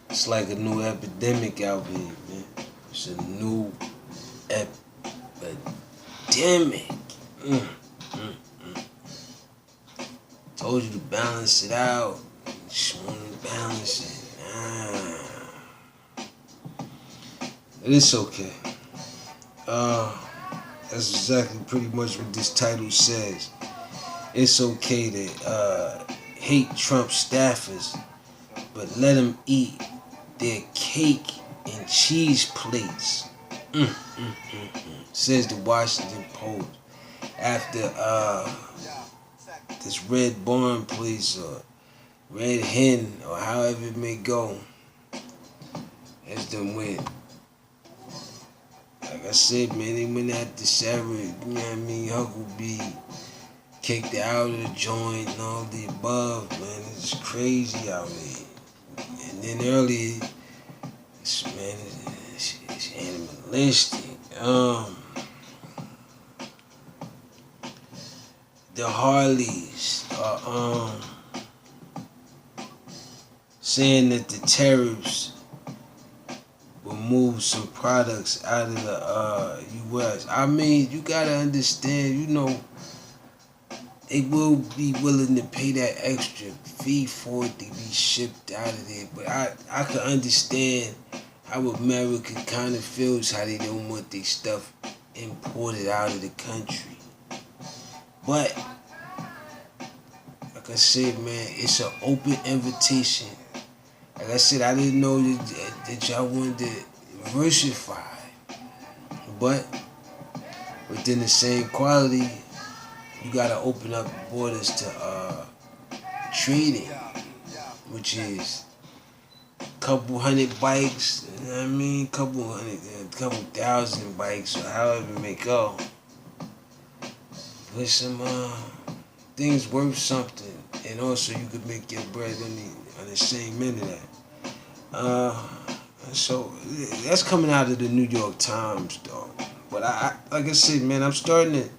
It's like a new epidemic out here, man. It's a new epidemic. Mm, mm. Told you to balance it out. Just want to balance it. It's okay. That's exactly pretty much what this title says. It's okay to hate Trump staffers, but let them eat their cake and cheese plates. Says the Washington Post. After this Red Barn place or Red Hen or however it may go, as them went. Like I said, man, they went after Sarah, you know what I mean, Huckabee, kicked her out of the joint and all the above, man. It's crazy out here. And then earlier, it's animalistic. The Harleys are saying that the tariffs will move some products out of the U.S. I mean, you gotta understand, you know, they will be willing to pay that extra fee for it to be shipped out of there. But I can understand how America kind of feels, how they don't want their stuff imported out of the country. But, like I said, man, it's an open invitation. Like I said, I didn't know that y'all wanted to diversify. But, within the same quality, you gotta open up the borders to trading, which is a couple hundred bikes, you know what I mean? Couple thousand bikes, or however it may go. With some things worth something, and also you could make your bread on the same end of that. So that's coming out of the New York Times, though. But I like I said, man, I'm starting to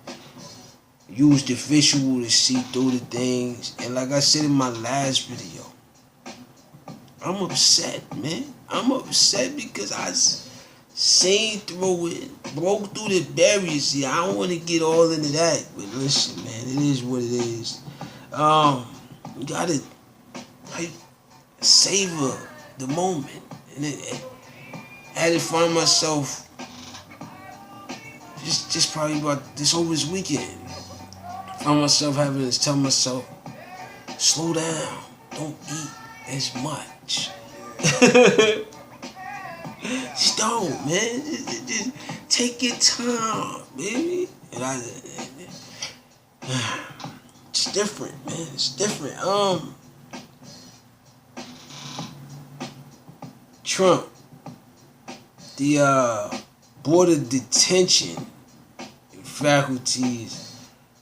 use the visual to see through the things. And like I said in my last video, I'm upset, man. I'm upset because I seen through it, broke through the barriers. Yeah, I don't want to get all into that. But listen, man, it is what it is. You gotta savor the moment. And I had to find myself just probably about this over this weekend. Found myself having to tell myself, slow down, don't eat as much. Just don't, man. Just take your time, baby. And it's different, man. It's different. Trump, the Board of Detention faculties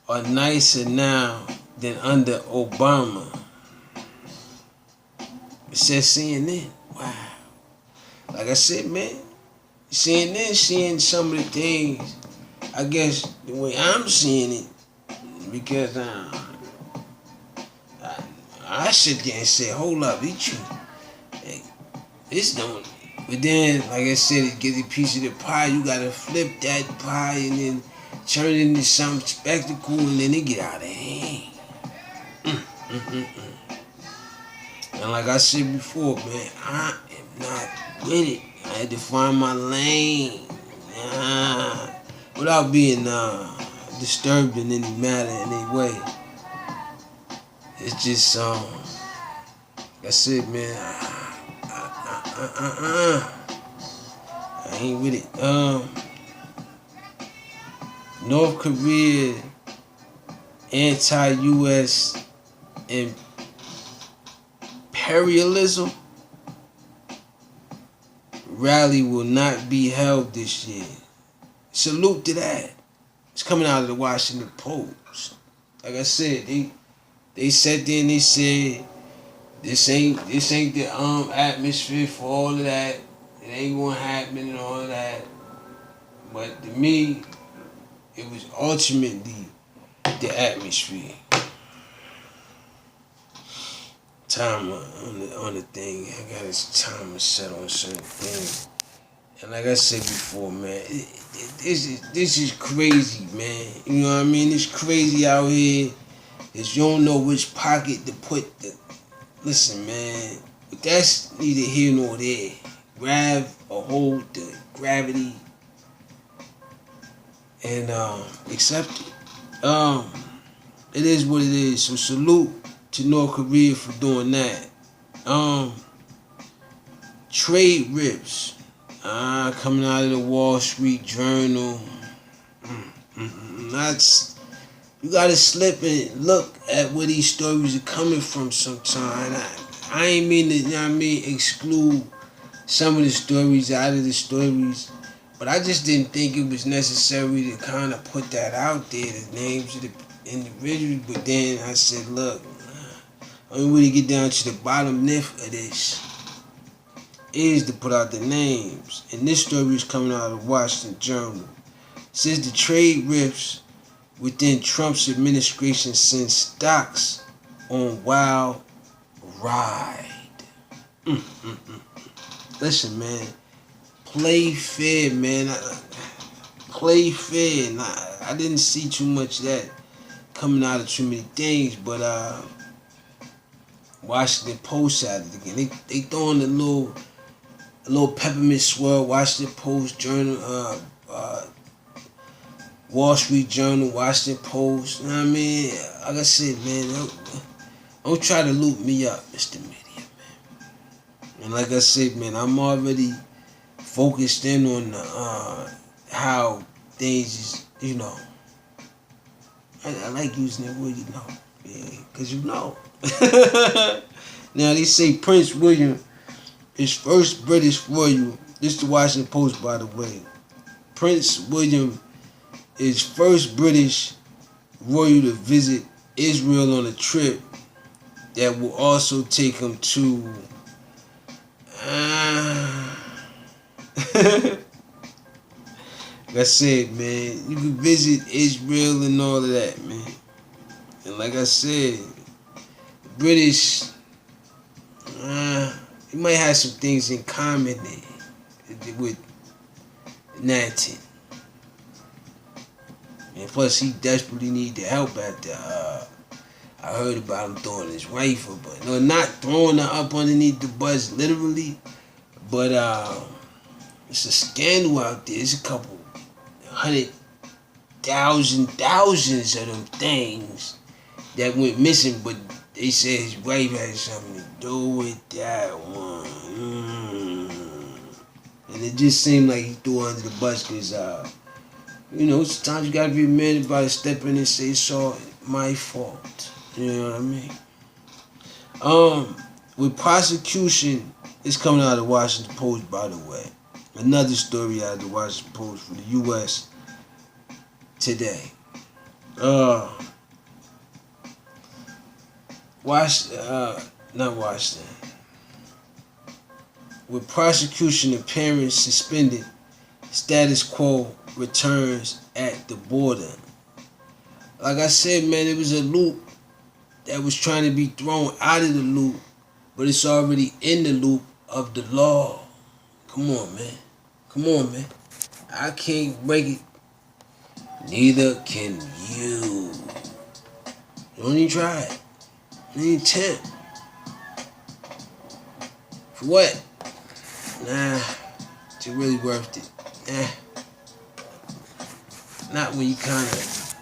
are nicer now than under Obama. It says CNN. Wow. Like I said, man, CNN seeing some of the things, I guess, the way I'm seeing it, because I sit there and say, hold up, eat you. Hey, this don't. But then, like I said, to get a piece of the pie, you gotta flip that pie and then turn it into some spectacle, and then it get out of hand. And like I said before, man, I am not with it. I had to find my lane, without being disturbed in any matter, in any way. It's just, like I said, man, I ain't with it. North Korea anti-U.S. imperialism rally will not be held this year. Salute to that. It's coming out of the Washington Post. Like I said, they sat there and they said this ain't the atmosphere for all of that. It ain't gonna happen and all of that. But to me, it was ultimately the atmosphere. timer on the thing. I got his timer set on certain things. And like I said before, man, this is crazy, man. You know what I mean? It's crazy out here. Cause you don't know which pocket to put the. Listen, man, but that's neither here nor there. Grab or hold the gravity and accept it. It is what it is. So salute to North Korea for doing that. Trade rips coming out of the Wall Street Journal. That's, you gotta slip and look at where these stories are coming from sometimes. I ain't mean to, you know what I mean, exclude some of the stories out of the stories, but I just didn't think it was necessary to kind of put that out there, the names of the individuals. But then I said, look, only way to get down to the bottom of this is to put out the names. And this story is coming out of the Washington Journal. It says the trade rifts within Trump's administration sends stocks on wild ride. Listen, man, play fair, man. Play fair. And I didn't see too much of that coming out of too many things, but Washington Post had it again. They throwing a little peppermint swirl. Washington Post Journal, Wall Street Journal, Washington Post. You know what I mean? Like I said, man, don't try to loop me up, Mr. Media, man. And like I said, man, I'm already focused in on how things is, you know. I like using that word, you know. Yeah, because you know. Now, they say Prince William is first British royal. This is the Washington Post, by the way. Prince William is first British royal to visit Israel on a trip that will also take him to like I said, man, you can visit Israel and all of that, man. And like I said, British, you might have some things in common there with Nathan. And plus, he desperately need the help after I heard about him throwing his rifle, but no, not throwing her up underneath the bus literally, but it's a scandal out there. It's a couple thousands of them things that went missing, but they said his wife had something to do with that one. And it just seemed like he threw her under the bus because, you know, sometimes you gotta be a man about to step in and say it's all my fault. You know what I mean? With prosecution, it's coming out of the Washington Post, by the way. Another story out of the Washington Post for the U.S. today. Not Washington. With prosecution appearance suspended, status quo returns at the border. Like I said, man, it was a loop that was trying to be thrown out of the loop, but it's already in the loop of the law. Come on, man. Come on, man. I can't break it. Neither can you. Don't even try it. Don't even attempt. For what? Nah. Is it really worth it? Not when you kind of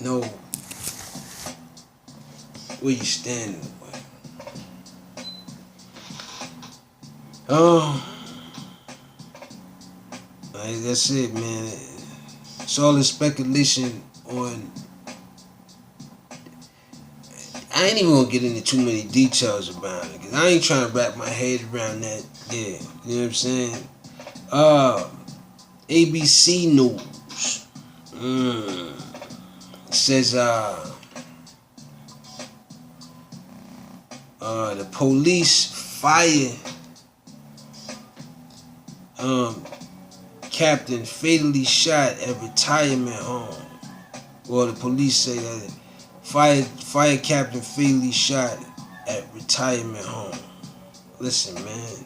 know where you stand. That's it, man. It's all the speculation on. I ain't even gonna get into too many details about it because I ain't trying to wrap my head around that. Yeah, you know what I'm saying? ABC News says the police fire captain fatally shot at retirement home. Well, the police say that fire captain fatally shot at retirement home. Listen, man.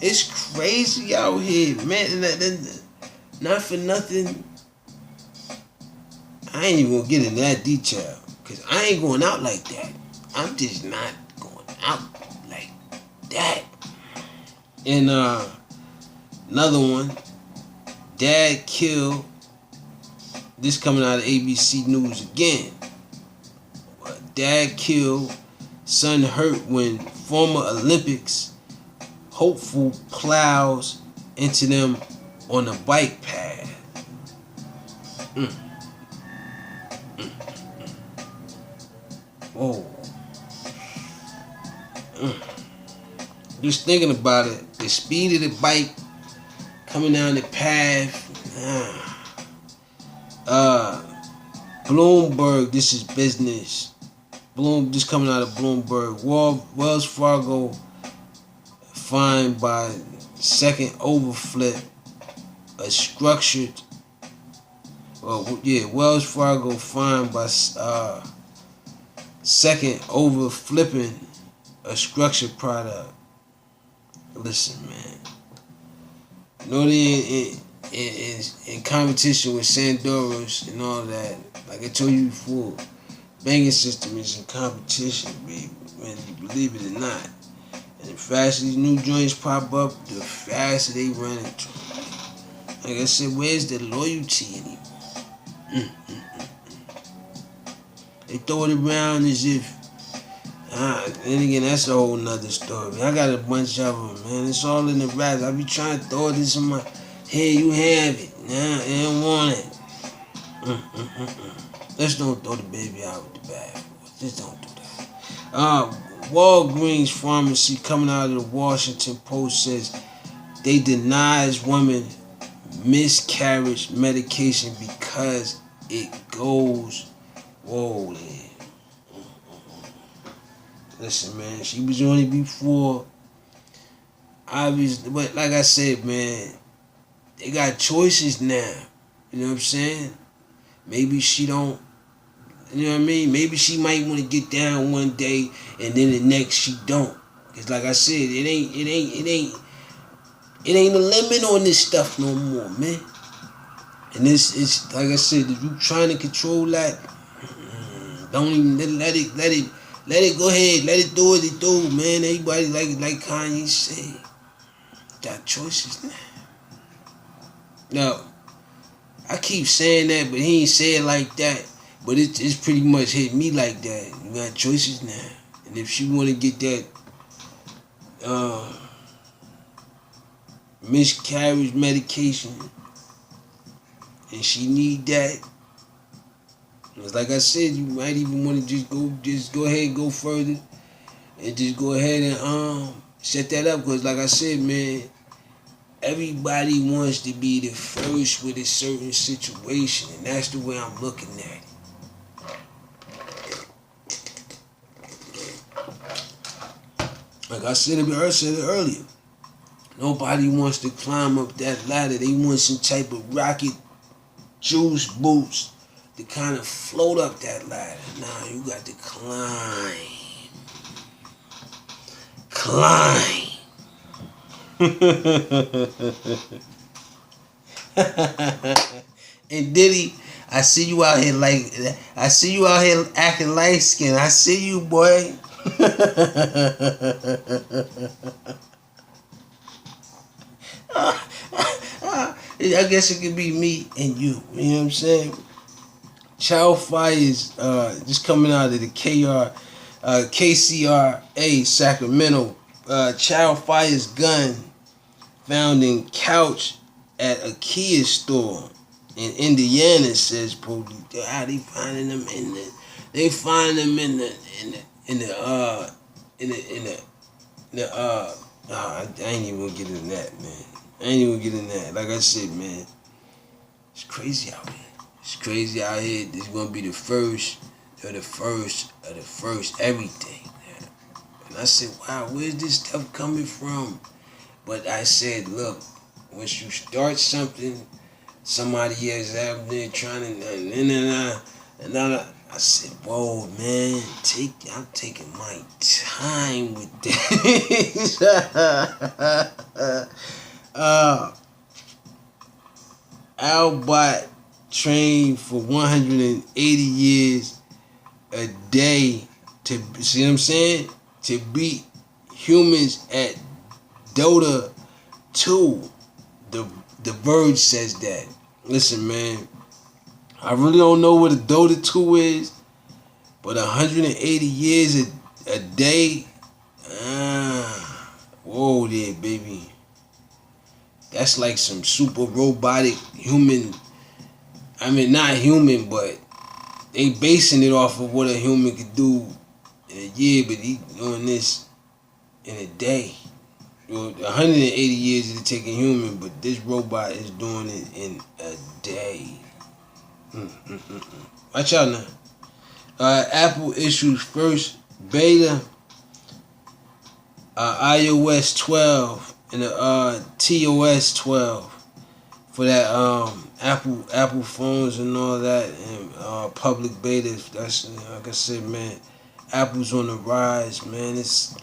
It's crazy out here, man. Not for nothing. I ain't even gonna get in that detail, cause I ain't going out like that. I'm just not going out like that. And another one, dad killed. This coming out of ABC News again. Dad killed, son hurt when former Olympics hopeful plows into them on a bike path. Whoa. Just thinking about it, the speed of the bike coming down the path. Bloomberg, this is business. This coming out of Bloomberg. Wells Fargo fined by second overflip a structured. Wells Fargo fined by second over flipping a structured product. Listen, man. You know they in competition with Sandoros and all that. Like I told you before, banking system is in competition, baby. Man, you believe it or not. And the faster these new joints pop up, the faster they run into them. Like I said, where's the loyalty anymore? They throw it around as if, and again, that's a whole nother story. I got a bunch of them, man. It's all in the raps. I be trying to throw this in my head. You have it. Nah, I don't want it. Let's don't throw the baby out with the bathwater. Just don't do that. Walgreens Pharmacy coming out of the Washington Post says they denies women miscarriage medication because it goes. Whoa, there. Listen, man, she was on it before. Obviously, but like I said, man, they got choices now. You know what I'm saying? Maybe she don't. You know what I mean? Maybe she might want to get down one day, and then the next she don't. Cause like I said, it ain't a limit on this stuff no more, man. And it's like I said, if you trying to control that, don't even let it go ahead, let it do what it do, man. Everybody like Kanye said, got choices now. No, I keep saying that, but he ain't say it like that. But it's pretty much hit me like that. You got choices now, and if she want to get that miscarriage medication, and she need that, it's like I said, you might even want to just go ahead and go further, and just go ahead and set that up. Because like I said, man, everybody wants to be the first with a certain situation, and that's the way I'm looking at it. Like I said it earlier, nobody wants to climb up that ladder. They want some type of rocket juice boots to kind of float up that ladder. Nah, you got to climb. And Diddy, I see you out here acting light skinned. I see you, boy. I guess it could be me and you. You know what I'm saying? Child fires just coming out of the KCRA Sacramento. Child fires gun found in couch at a Kia store in Indiana, says police. How they finding them in the? They find them in the. I ain't even gonna get in that, man. I ain't even gonna get in that. Like I said, man, it's crazy out here. It's crazy out here. This is gonna be the first of the first everything. Man. And I said, wow, where's this stuff coming from? But I said, look, once you start something, somebody else out there trying to, And then I said, whoa, man, I'm taking my time with this. Albot trained for 180 years a day to, see what I'm saying? To beat humans at Dota 2. The Verge says that. Listen, man, I really don't know what a Dota 2 is, but 180 years a day, whoa there, baby. That's like some super robotic human. I mean, not human, but they basing it off of what a human could do in a year, but he doing this in a day. 180 years it'll take a human, but this robot is doing it in a day. Watch out now. Apple issues first beta iOS 12 and TOS 12 for that Apple phones and all that, and public beta. That's, like I said, man, Apple's on the rise, man. It's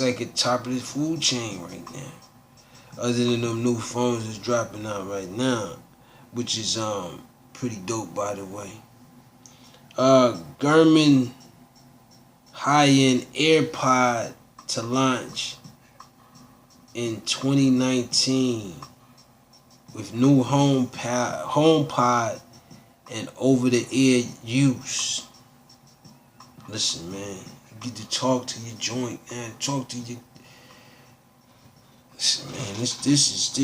like at top of the food chain right now. Other than them new phones that's dropping out right now, which is pretty dope, by the way. Garmin high-end AirPod to launch in 2019 with new HomePod and over-the-air use. Listen, man, you get to talk to your joint, man. Talk to your. Listen, man, this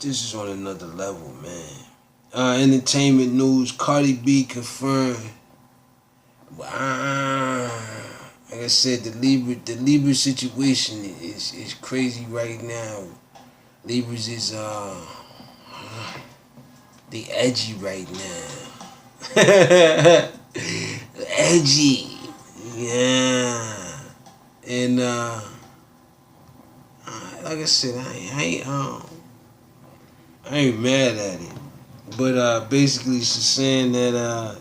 is on another level, man. Entertainment news: Cardi B confirmed. Like I said, the Libra situation is crazy right now. Libras is they edgy right now. Edgy, yeah. And like I said, I ain't mad at it, but basically she's saying that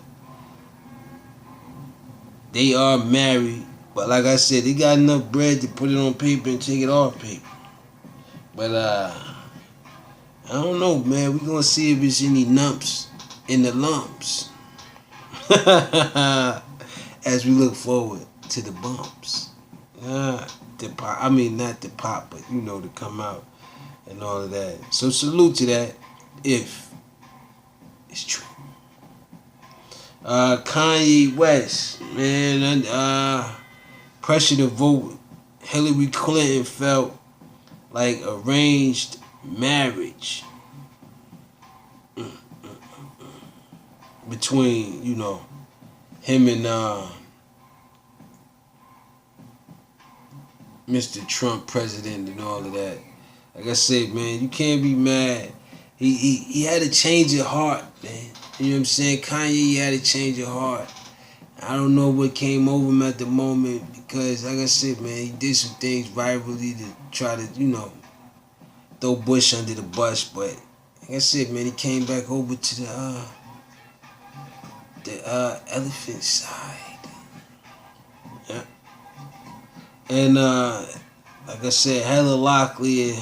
they are married, but like I said, they got enough bread to put it on paper and take it off paper. But I don't know, man. We're gonna see if there's any numps in the lumps as we look forward to the bumps. The pop, I mean, not the pop, but you know, to come out and all of that. So salute to that, if it's true. Kanye West, man, pressure to vote. Hillary Clinton felt like arranged marriage between, you know, him and Mr. Trump, president, and all of that. Like I said, man, you can't be mad. He had to change his heart, man. You know what I'm saying? Kanye had to change his heart. I don't know what came over him at the moment because, like I said, man, he did some things virally to try to, you know, throw Bush under the bus. But like I said, man, he came back over to the elephant side. Yeah. And like I said, Heather Locklear.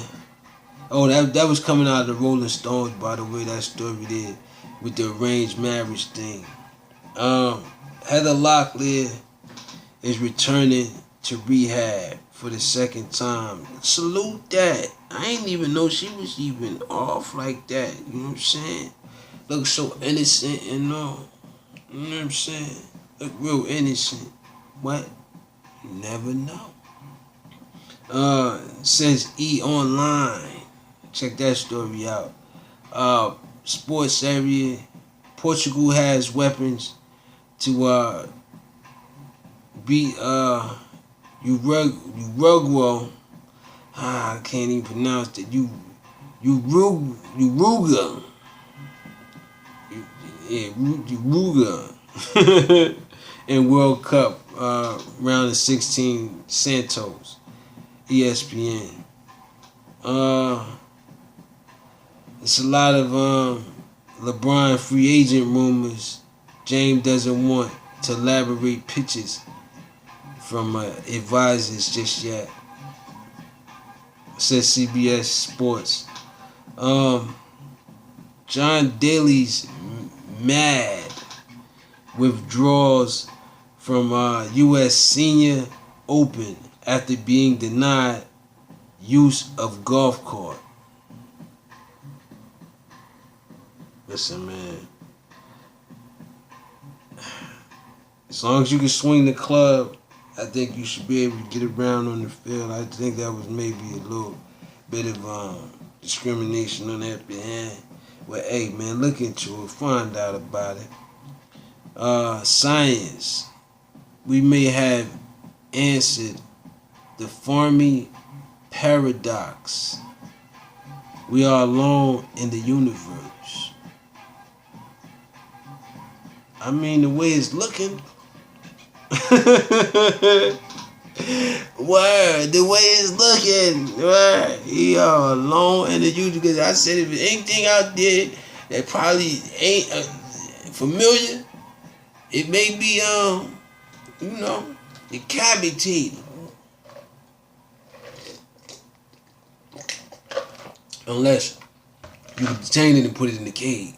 Oh, that was coming out of the Rolling Stones, by the way, that story there with the arranged marriage thing. Heather Locklear is returning to rehab for the second time. Salute that. I ain't even know she was even off like that. You know what I'm saying? Look so innocent and all. You know what I'm saying? Look real innocent. What? You never know. Says E! Online. Check that story out. Sports area. Portugal has weapons to beat Uruguay. I can't even pronounce it. Uruguay. Uruguay. In World Cup round of 16, Santos. ESPN. It's a lot of LeBron free agent rumors James doesn't want to elaborate pitches from advisors just yet, says CBS Sports. John Daly's mad withdraws from U.S. Senior Open after being denied use of golf cart. Listen, man. As long as you can swing the club, I think you should be able to get around on the field. I think that was maybe a little bit of discrimination on that behalf. Well, hey, man, look into it. Find out about it. Science. We may have answered the Fermi paradox. We are alone in the universe. I mean, the way it's looking. Word, the way it's looking. Word, we are alone in the universe. Because I said, if there's anything out there that probably ain't familiar, it may be, decapitated. Unless you can detain it and put it in the cage.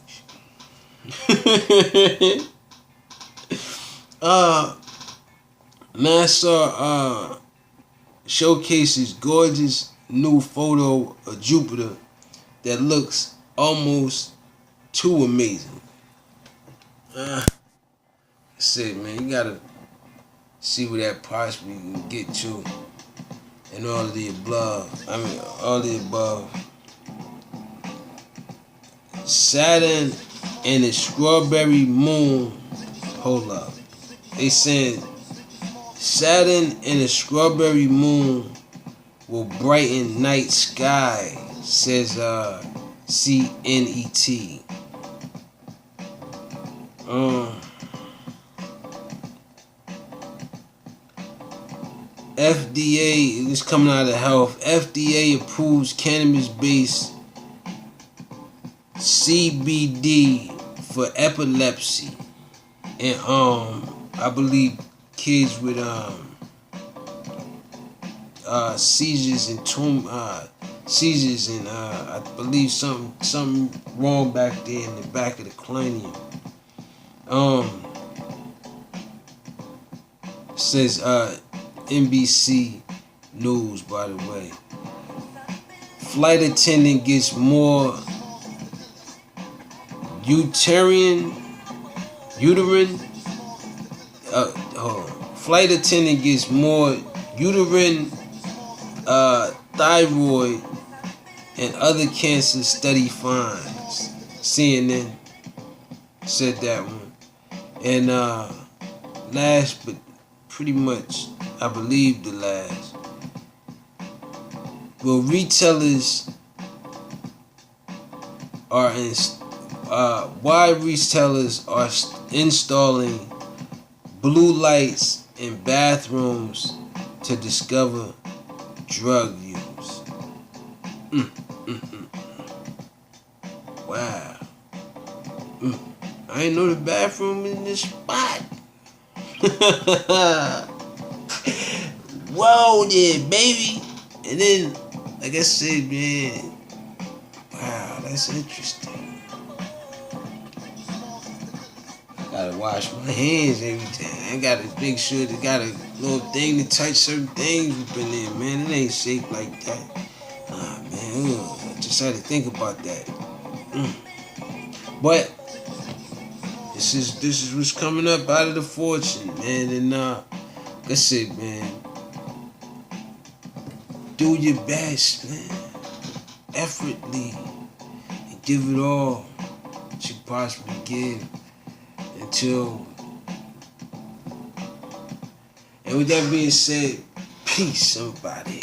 NASA showcases gorgeous new photo of Jupiter that looks almost too amazing. That's it, man. You gotta see where that possibly can get to, and all of the above. All the above. Saturn and its strawberry moon. Hold up. They saying Saturn and its strawberry moon will brighten night sky, says CNET. FDA, this coming out of health. FDA approves cannabis-based CBD for epilepsy and I believe kids with seizures and seizures and I believe something wrong back there in the back of the cranium. Says NBC News, by the way. Flight attendant gets more uterine. Flight attendant gets more uterine, thyroid, and other cancer study finds. CNN said that one. And last, but pretty much, I believe the last. Well, retailers are why retailers are installing blue lights in bathrooms to discover drug use. Wow. I ain't know the bathroom in this spot. Whoa there, baby. And then, like I said, man, wow, that's interesting. Gotta wash my hands every time. I gotta make sure they got a little thing to touch certain things up in there, man. It ain't safe like that. Nah, man, I just had to think about that. But this is what's coming up out of the fortune, man. And like I said, man, do your best, man. Effortlessly, and give it all that you possibly give. And with that being said, peace, everybody.